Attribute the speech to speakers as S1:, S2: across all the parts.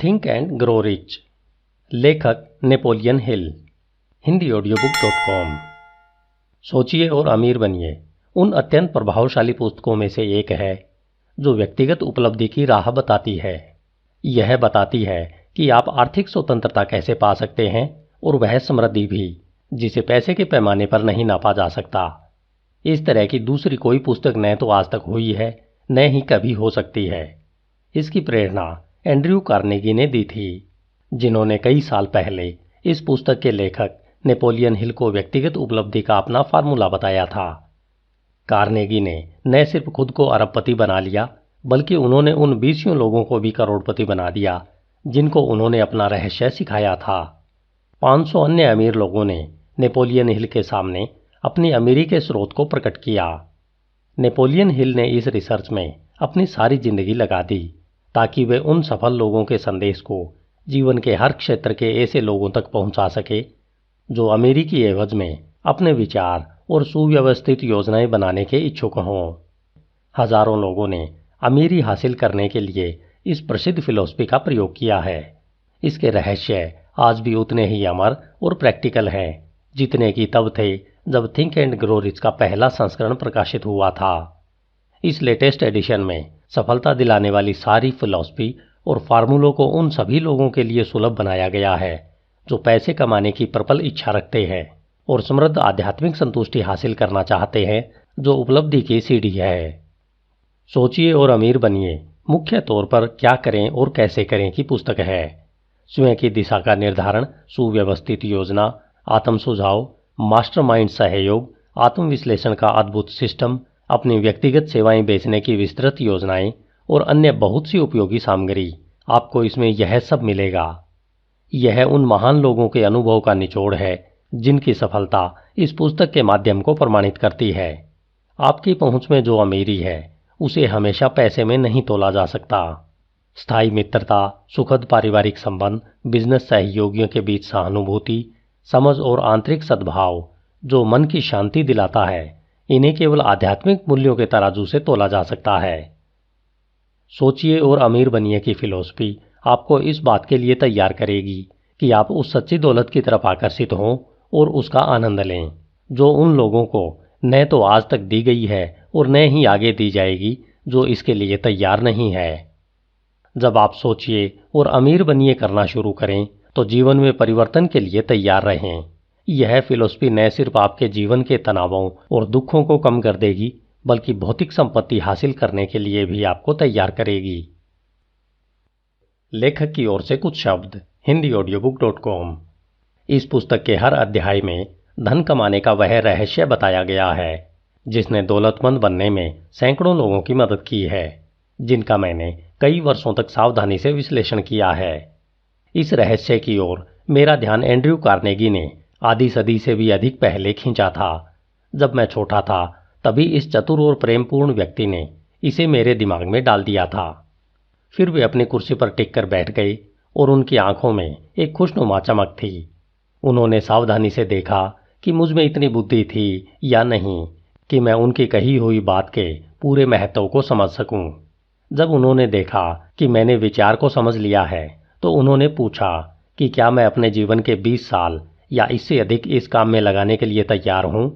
S1: Think and grow rich. लेखक Napoleon Hill. hindiaudiobook.com। सोचिए और अमीर बनिए उन अत्यंत प्रभावशाली पुस्तकों में से एक है जो व्यक्तिगत उपलब्धि की राह बताती है। यह बताती है कि आप आर्थिक स्वतंत्रता कैसे पा सकते हैं, और वह समृद्धि भी जिसे पैसे के पैमाने पर नहीं नापा जा सकता। इस तरह की दूसरी कोई पुस्तक न तो आज तक हुई है, न ही कभी हो सकती है। इसकी प्रेरणा एंड्रयू कार्नेगी ने दी थी, जिन्होंने कई साल पहले इस पुस्तक के लेखक नेपोलियन हिल को व्यक्तिगत उपलब्धि का अपना फार्मूला बताया था। कार्नेगी ने न सिर्फ खुद को अरबपति बना लिया, बल्कि उन्होंने उन 20 लोगों को भी करोड़पति बना दिया जिनको उन्होंने अपना रहस्य सिखाया था। 500 अन्य अमीर लोगों ने नेपोलियन हिल के सामने अपनी अमीरी के स्रोत को प्रकट किया। नेपोलियन हिल ने इस रिसर्च में अपनी सारी जिंदगी लगा दी ताकि वे उन सफल लोगों के संदेश को जीवन के हर क्षेत्र के ऐसे लोगों तक पहुंचा सके जो अमीरी की एवज में अपने विचार और सुव्यवस्थित योजनाएं बनाने के इच्छुक हों। हजारों लोगों ने अमीरी हासिल करने के लिए इस प्रसिद्ध फिलॉसफी का प्रयोग किया है। इसके रहस्य आज भी उतने ही अमर और प्रैक्टिकल हैं जितने कि तब थे जब थिंक एंड ग्रो रिच का पहला संस्करण प्रकाशित हुआ था। इस लेटेस्ट एडिशन में सफलता दिलाने वाली सारी फिलॉसफी और फार्मूलों को उन सभी लोगों के लिए सुलभ बनाया गया है जो पैसे कमाने की प्रबल इच्छा रखते हैं और समृद्ध आध्यात्मिक संतुष्टि हासिल करना चाहते हैं, जो उपलब्धि की सीढ़ी है। सोचिए और अमीर बनिए मुख्य तौर पर क्या करें और कैसे करें की पुस्तक है। स्वयं की दिशा का निर्धारण, सुव्यवस्थित योजना, आत्म सुझाव, मास्टरमाइंड सहयोग, आत्मविश्लेषण का अद्भुत सिस्टम, अपनी व्यक्तिगत सेवाएं बेचने की विस्तृत योजनाएं और अन्य बहुत सी उपयोगी सामग्री, आपको इसमें यह सब मिलेगा। यह उन महान लोगों के अनुभव का निचोड़ है जिनकी सफलता इस पुस्तक के माध्यम को प्रमाणित करती है। आपकी पहुंच में जो अमीरी है उसे हमेशा पैसे में नहीं तोला जा सकता। स्थायी मित्रता, सुखद पारिवारिक संबंध, बिजनेस सहयोगियों के बीच सहानुभूति, समझ और आंतरिक सद्भाव जो मन की शांति दिलाता है, इन्हें केवल आध्यात्मिक मूल्यों के तराजू से तोला जा सकता है। सोचिए और अमीर बनिए की फिलॉसफी आपको इस बात के लिए तैयार करेगी कि आप उस सच्ची दौलत की तरफ आकर्षित हों और उसका आनंद लें जो उन लोगों को न तो आज तक दी गई है और न ही आगे दी जाएगी जो इसके लिए तैयार नहीं है। जब आप सोचिए और अमीर बनिए करना शुरू करें तो जीवन में परिवर्तन के लिए तैयार रहें। यह फिलॉसफी न सिर्फ आपके जीवन के तनावों और दुखों को कम कर देगी, बल्कि भौतिक संपत्ति हासिल करने के लिए भी आपको तैयार करेगी। लेखक की ओर से कुछ शब्द। hindiaudiobook.com। इस पुस्तक के हर अध्याय में धन कमाने का वह रहस्य बताया गया है जिसने दौलतमंद बनने में सैकड़ों लोगों की मदद की है, जिनका मैंने कई वर्षों तक सावधानी से विश्लेषण किया है। इस रहस्य की ओर मेरा ध्यान एंड्रयू कार्नेगी ने आधी सदी से भी अधिक पहले खींचा था। जब मैं छोटा था तभी इस चतुर और प्रेमपूर्ण व्यक्ति ने इसे मेरे दिमाग में डाल दिया था। फिर वे अपनी कुर्सी पर टिक कर बैठ गए और उनकी आंखों में एक खुशनुमा चमक थी। उन्होंने सावधानी से देखा कि मुझ में इतनी बुद्धि थी या नहीं कि मैं उनकी कही हुई बात के पूरे महत्व को समझ सकूं। जब उन्होंने देखा कि मैंने विचार को समझ लिया है तो उन्होंने पूछा कि क्या मैं अपने जीवन के 20 साल या इससे अधिक इस काम में लगाने के लिए तैयार हूं।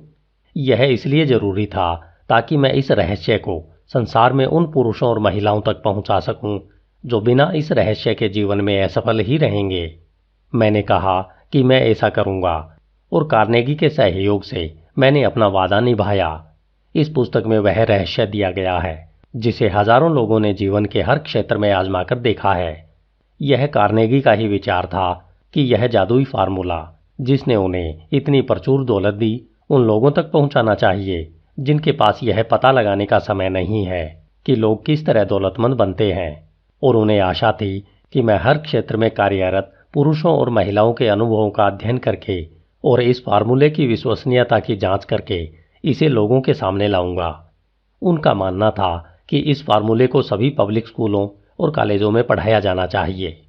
S1: यह इसलिए जरूरी था ताकि मैं इस रहस्य को संसार में उन पुरुषों और महिलाओं तक पहुंचा सकूं जो बिना इस रहस्य के जीवन में असफल ही रहेंगे। मैंने कहा कि मैं ऐसा करूंगा और कार्नेगी के सहयोग से मैंने अपना वादा निभाया। इस पुस्तक में वह रहस्य दिया गया है जिसे हजारों लोगों ने जीवन के हर क्षेत्र में आजमाकर देखा है। यह कार्नेगी का ही विचार था कि यह जादुई फार्मूला जिसने उन्हें इतनी प्रचुर दौलत दी उन लोगों तक पहुंचाना चाहिए जिनके पास यह पता लगाने का समय नहीं है कि लोग किस तरह दौलतमंद बनते हैं, और उन्हें आशा थी कि मैं हर क्षेत्र में कार्यरत पुरुषों और महिलाओं के अनुभवों का अध्ययन करके और इस फार्मूले की विश्वसनीयता की जांच करके इसे लोगों के सामने लाऊंगा। उनका मानना था कि इस फार्मूले को सभी पब्लिक स्कूलों और कॉलेजों में पढ़ाया जाना चाहिए,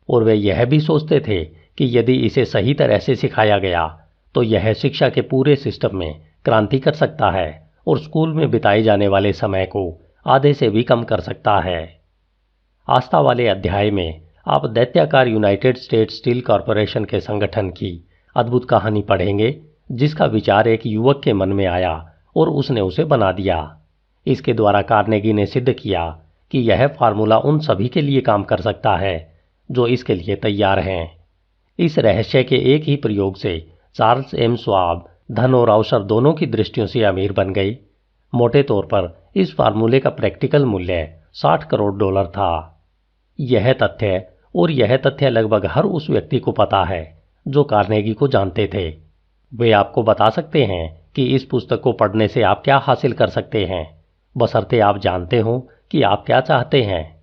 S1: और वे यह भी सोचते थे कि यदि इसे सही तरह से सिखाया गया तो यह शिक्षा के पूरे सिस्टम में क्रांति कर सकता है और स्कूल में बिताए जाने वाले समय को आधे से भी कम कर सकता है। आस्था वाले अध्याय में आप दैत्याकार यूनाइटेड स्टेट्स स्टील कॉरपोरेशन के संगठन की अद्भुत कहानी पढ़ेंगे, जिसका विचार एक युवक के मन में आया और उसने उसे बना दिया। इसके द्वारा कार्नेगी ने सिद्ध किया कि यह फार्मूला उन सभी के लिए काम कर सकता है जो इसके लिए तैयार हैं। इस रहस्य के एक ही प्रयोग से चार्ल्स एम श्वाब धन और अवसर दोनों की दृष्टियों से अमीर बन गई। मोटे तौर पर इस फार्मूले का प्रैक्टिकल मूल्य $60 करोड़ था। यह तथ्य लगभग हर उस व्यक्ति को पता है जो कार्नेगी को जानते थे। वे आपको बता सकते हैं कि इस पुस्तक को पढ़ने से आप क्या हासिल कर सकते हैं, बशर्ते आप जानते हो कि आप क्या चाहते हैं।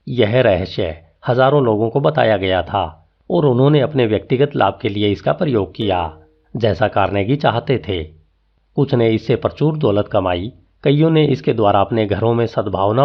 S1: यह रहस्य हजारों लोगों को बताया गया था और उन्होंने अपने व्यक्तिगत लाभ के लिए इसका प्रयोग किया, जैसा कार्नेगी चाहते थे। कुछ ने इससे प्रचुर दौलत कमाई, कईयों ने इसके द्वारा अपने घरों में सद्भावना